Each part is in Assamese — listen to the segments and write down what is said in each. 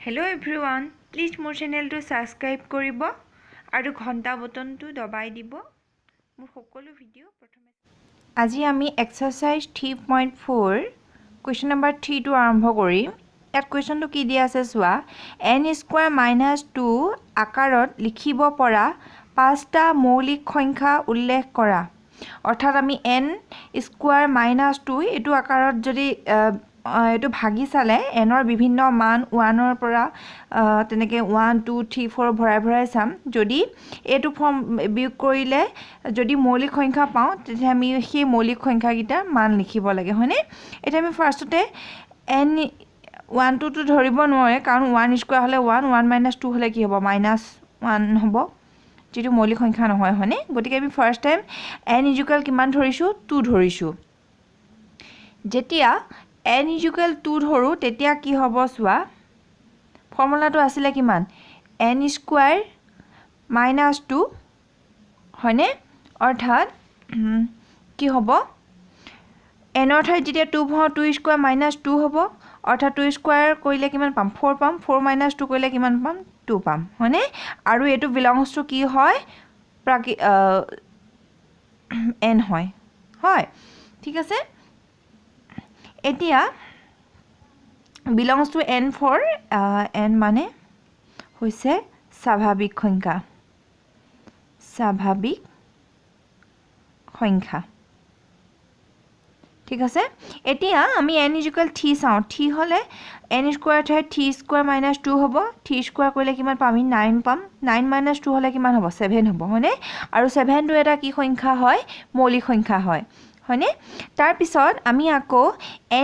Hello everyone, please মোৰ চেনেলটো সাবস্ক্ৰাইব কৰিব আৰু ঘণ্টা বটনটো দবাই দিব মোৰ সকলো ভিডিও প্ৰথমে আজি আমি এক্সাৰসাইজ 3.4 কোৱেশ্চন নম্বৰ 3 টো আৰম্ভ কৰিম ইয়াত কোৱেশ্চনটো কি দিয়া আছে চোৱা n² - 2 আকাৰত লিখিব পৰা পাঁচটা মৌলিক সংখ্যা উল্লেখ কৰা অৰ্থাৎ আমি n² - 2 এটো আকাৰত যদি এটো ভাগি চালে nৰ বিভিন্ন মান 1 ৰ পৰা তেনেকে 1 2 3 4 ভৰাই চাম যদি এটো ফৰ্ম বিয়োগ কৰিলে যদি মৌলিক সংখ্যা পাও তেতিয়া আমি সেই মৌলিক সংখ্যা গিটাৰ মান লিখিব লাগে হয়নে এটা আমি ফাৰ্ষ্টতে n 1 2 টো ধৰিব নোৱাৰে কাৰণ 1² হলে 1 1 - 2 হলে কি হ'ব -1 হ'ব যেটো মৌলিক সংখ্যা নহয় হয়নে গতিকে আমি ফাৰ্ষ্ট টাইম n কিমান ধৰিছো 2 ধৰিছো যেতিয়া n = 2 ধৰো তেতিয়া কি হ'ব চোৱা ফৰ্মুলাটো আছিল কিমান n² - 2 হয়নে অৰ্থাৎ কি হ'ব n ৰ ঠাইত যেতিয়া 2 ভৰাও 2² - 2 হ'ব অৰ্থাৎ 2² কৰিলে কিমান পাম 4 পাম 4 - 2 কৰিলে কিমান পাম 2 পাম হয়নে আৰু এটো বিলংস টু কি হয় n হয় ঠিক আছে এতিয়া belongs to n for n মানে হৈছে স্বাভাৱিক সংখ্যা ঠিক আছে এতিয়া আমি n = 3 চাও 3 হলে n² ঠাইত 3² - 2 হ'ব 3² কৰিলে কিমান পাম আমি 9 পাম 9 - 2 হলে কিমান হ'ব 7 হ'ব হয়নে আৰু 7 টো এটা কি সংখ্যা হয় মৌলিক সংখ্যা হয় হয়নে তাৰ পিছত আমি আকৌ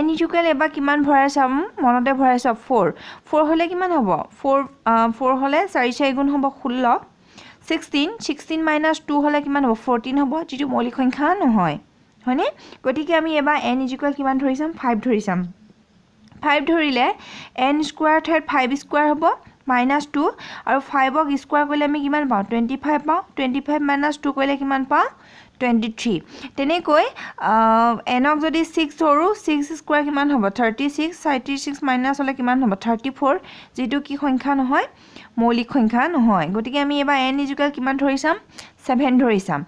n = এবা কিমান ভৰাই চাম মনতে ভৰাই চাম 4 হলে কিমান হ'ব 4 হলে 4 4 গুণ হ'ব 16 16 - 2 হলে কিমান হ'ব 14 হ'ব যেটো মৌলিক সংখ্যা নহয় হয়নে গতিকে আমি এবা n = কিমান ধৰি চাম 5 ধৰি চাম 5 ধৰিলে n² ঠাইত 5² হ'ব -2 আৰু 5 ক স্কয়াৰ কৰিলে আমি কিমান পাও 25 পাও 25 - 2 কৰিলে কিমান পাও 23 তেনেকৈ n ক যদি 6 ধৰো 6² কিমান হ'ব 36 36 মাইনাস হলে কিমান হ'ব 34 যেটো কি সংখ্যা নহয় মৌলিক সংখ্যা নহয় গতিকে আমি এবা n = কিমান ধৰি চাম 7 ধৰি চাম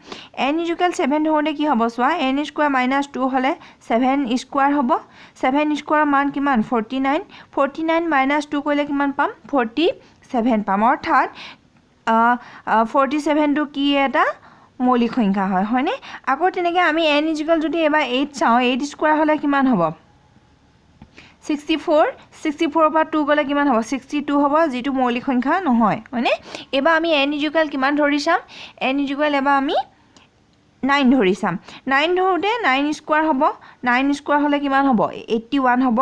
n = 7 ধৰোতে কি হ'ব চোৱা n² - 2 হলে 7² হ'ব 7² মান কিমান 49 49 - 2 কৰিলে কিমান পাম 47 পাম অৰ্থাৎ 47 টো কি এটা মৌলিক সংখ্যা হয় হয়নে আকৌ তেনেকে আমি n = যদি এবা 8 চাও 8² হলে কিমান হ'ব 64 64 পৰা 2 গলে কিমান হ'ব 62 হ'ব যেটো মৌলিক সংখ্যা নহয় হয়নে এবা আমি n = কিমান ধৰি চাম n = এবা আমি 9 ধৰি চাম 9 ধৰোতে 9² হ'ব 9² হলে কিমান হ'ব 81 হ'ব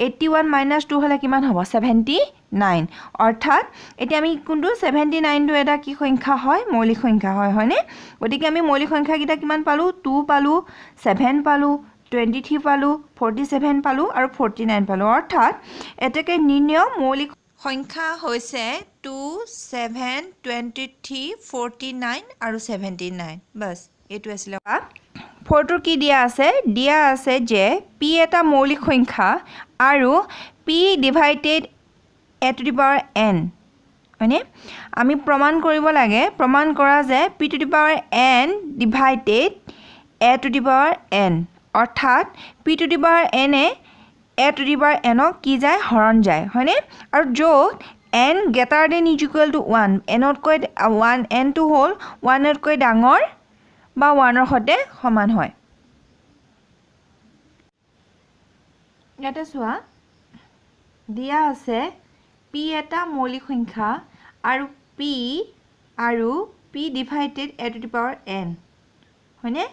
81 - 2 হলে কিমান হ'ব 79 অৰ্থাৎ এতিয়া আমি কোনটো 79 টো এটা কি সংখ্যা হয় মৌলিক সংখ্যা হয় হয়নে গতিকে আমি মৌলিক সংখ্যা কিটা কিমান পালো 2 পালো 7 পালো 23 পালো 47 পালো আৰু 49 পালো অৰ্থাৎ এটাকে নিৰ্ণয় মৌলিক সংখ্যা হৈছে 2 7 23 49 আৰু 79 বাস এটো আছিল 4 টোৰ কি দিয়া আছে যে p এটা মৌলিক সংখ্যা আৰু p divided a to the power n হয়নে আমি প্ৰমাণ কৰিব লাগে প্ৰমাণ কৰা যে p to the power n divided a to the power n অৰ্থাৎ p to the power n A a to the power n ক কি যায় হৰণ যায় হয়নে আৰু য'ত n greater than equal to 1 n তকৈ 1 n টো হ'ল 1 তকৈ ডাঙৰ বা 1 ৰ সৈতে সমান হয় ইয়াতে চোৱা দিয়া আছে p এটা মৌলিক সংখ্যা আৰু p divided a to the power n হয়নে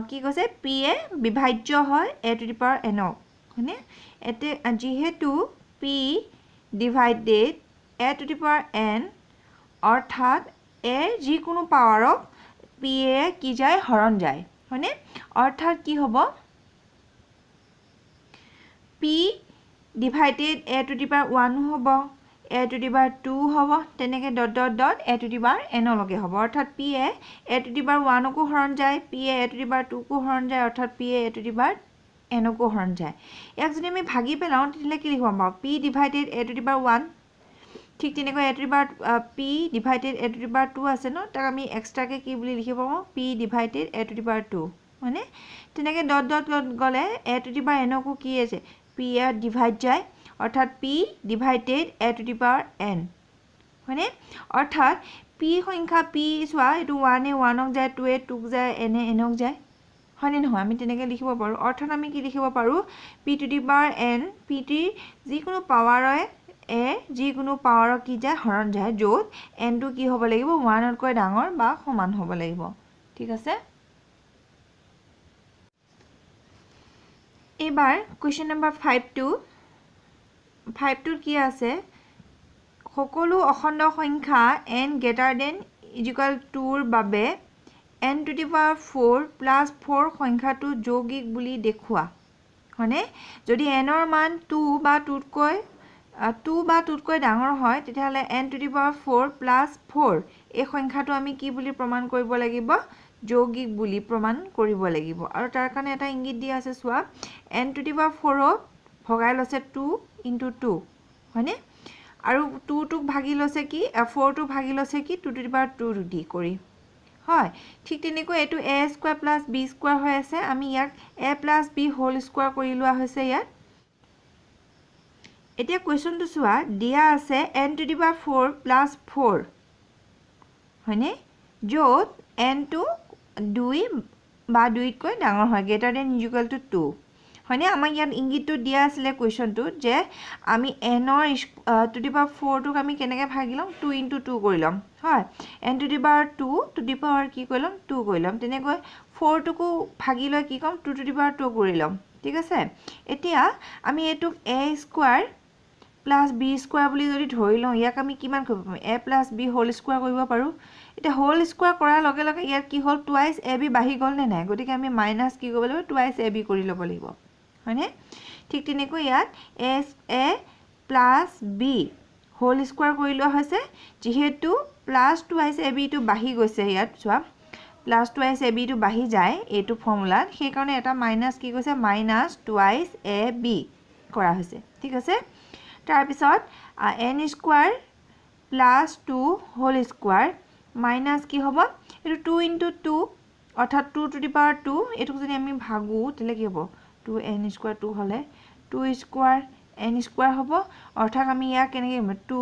কি কৈছে p এ বিভাজ্য হয় a to the power n হয়নে এতে যেহেতু p divided a to the power n অৰ্থাৎ a যিকোনো পাৱাৰক p এ কি যায় হৰণ যায় হয়নে অৰ্থাৎ কি হ'ব p divided a to the power 1 হ'ব a to the power 2 হ'ব তেনেকে dot dot dot a to the power n লগে হ'ব অৰ্থাৎ p A a to the power 1 কো হৰণ যায় p A a to the power 2 কো হৰণ যায় অৰ্থাৎ p A a to the power n কো হৰণ যায় ইয়াক যদি আমি ভাগি পেলাও তেতিয়া কি লিখিব পাম p divided a to the power 1 ঠিক তেনেকৈ a to the power p divided a to the power 2 আছে ন তাক আমি এক্সট্ৰাকে কি বুলি লিখিব পাৰোঁ p divided a to the power 2 মানে তেনেকৈ ডট ডট গ'লে a to the power n কো কি আছে p ইয়াত ডিভাইড যায় অৰ্থাৎ p divided a to the power n হয়নে অৰ্থাৎ p সংখ্যা p চোৱা এইটো 1 এ 1ক যায় 2 এ 2ক যায় n এ nক যায় হয়নে নহয় আমি তেনেকৈ লিখিব পাৰোঁ অৰ্থাৎ আমি কি লিখিব পাৰোঁ p to the power n p T যিকোনো পাৱাৰৰে এ যিকোনো পাৱাৰক কি যায় হৰণ যায় য'ত n টো কি হ'ব লাগিব 1 তকৈ ডাঙৰ বা সমান হ'ব লাগিব ঠিক আছে এবাৰ কোৱেশ্চন নম্বৰ 5 টোৰ কি আছে সকলো অখণ্ড সংখ্যা n greater than equal to ৰ বাবে n to the power 4 plus 4 সংখ্যাটো যৌগিক বুলি দেখুৱা হয়নে যদি n ৰ মান 2 বা 2তকৈ ডাঙৰ হয় তেতিয়াহ'লে n to the power 4 plus 4 এই সংখ্যাটো আমি কি বুলি প্ৰমাণ কৰিব লাগিব যৌগিক বুলি প্ৰমাণ কৰিব লাগিব আৰু তাৰ কাৰণে এটা ইংগিত দিয়া আছে চোৱা n to the power 4 ক ভগাই লৈছে 2 into 2 হয়নে আৰু 2 টোক ভাগি লৈছে কি 4 টো ভাগি লৈছে কি 2 to the power 2 দি কৰি হয় ঠিক তেনেকৈ এটো a square plus b square হৈ আছে আমি ইয়াক a plus b whole square কৰি লোৱা হৈছে ইয়াত এতিয়া কোৱেশ্চনটো চোৱা দিয়া আছে n to the power 4 plus 4 হয়নে য'ত n টো 2 বা 2তকৈ ডাঙৰ হয় greater than equal to 2 হয়নে আমাক ইয়াত ইংগিতটো দিয়া আছিল কোৱেশ্চনটো যে আমি n ৰ to the power 4 টোক আমি কেনেকৈ ভাগি লম 2 into 2 কৰি লম হয় n to the power 2 to the power কি কৰি লম 2 কৰি লম তেনেকৈ 4 টোকো ভাগি লৈ কি কম 2 to the power 2 কৰি লম ঠিক আছে এতিয়া আমি এটোক a square plus b square বুলি যদি ধৰি লওঁ ইয়াক আমি কিমান কৰিব পাৰোঁ a plus b whole square কৰিব পাৰোঁ এটা হোল স্কয়াৰ কৰাৰ লগে লগে ইয়াত কি হ'ল টুৱাইস ab বাঢ়ি গ'ল নে নাই গতিকে আমি মাইনাস কি কৰিব লাগিব টুৱাইস ab কৰি ল'ব লাগিব হয়নে ঠিক তেনেকৈ ইয়াত a plus b whole square কৰি লোৱা হৈছে যেহেতু প্লাস টুৱাইস ab টো বাঢ়ি গৈছে ইয়াত চোৱা প্লাস টুৱাইস ab টো বাঢ়ি যায় এইটো ফৰ্মুলাত সেই কাৰণে এটা মাইনাস কি কৈছে মাইনাস টুৱাইস ab কৰা হৈছে ঠিক আছে তাৰ পিছত n square plus 2 whole square minus কি হ'ব এটো 2 into 2 অৰ্থাৎ 2 to the power 2 এটো যদি আমি ভাগো তেলে কি হ'ব 2n স্কয়াৰ 2 হলে 2 স্কয়াৰ n স্কয়াৰ হ'ব অৰ্থাৎ আমি ইয়া কেনেকৈ 2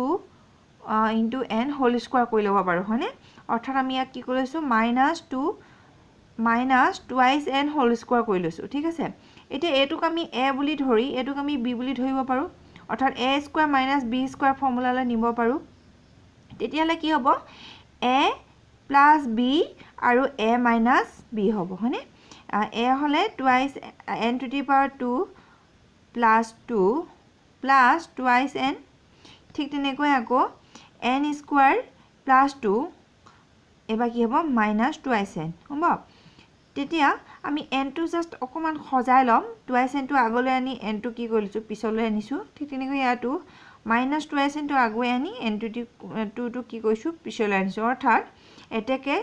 into n হোল স্কয়াৰ কৰি ল'ব পাৰো হয়নে অৰ্থাৎ আমি ইয়াক কি কৰিছো -2 minus twice n whole square কৰি লৈছো ঠিক আছে এতিয়া এটোক আমি a বুলি ধৰি এটোক আমি b বুলি ধৰিব পাৰো অৰ্থাৎ a square minus b square ফৰ্মুলালৈ নিব পাৰো তেতিয়ালে কি হ'ব a plus b আৰু a minus b হ'ব হয়নে a হলে twice n to the power 2 plus 2 plus twice n ঠিক তেনেকৈ আকৌ n স্কয়াৰ plus 2 এবা কি হ'ব minus twice n হ'ব তেতিয়া আমি n টো জাস্ট অকমান সজাই লম twice n টো আগলৈ আনি n টো কি কৰিছো পিছলৈ আনিছো ঠিক তেনেকৈ ইয়াটো minus twice n টো আগুৱাই আনি n to the 2 টো কি কৰিছো পিছলৈ আনিছো অৰ্থাৎ এতেকে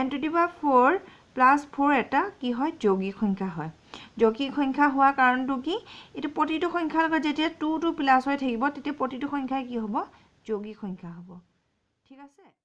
n to the power 4 plus 4 এটা কি হয় যৌগিক সংখ্যা হয় যৌগিক সংখ্যা হোৱা কাৰণটো কি এটো প্ৰতিটো সংখ্যাৰ লগত যেতিয়া 2 প্লাস হৈ থাকিব তেতিয়া প্ৰতিটো সংখ্যাই কি হ'ব যৌগিক সংখ্যা হ'ব ঠিক আছে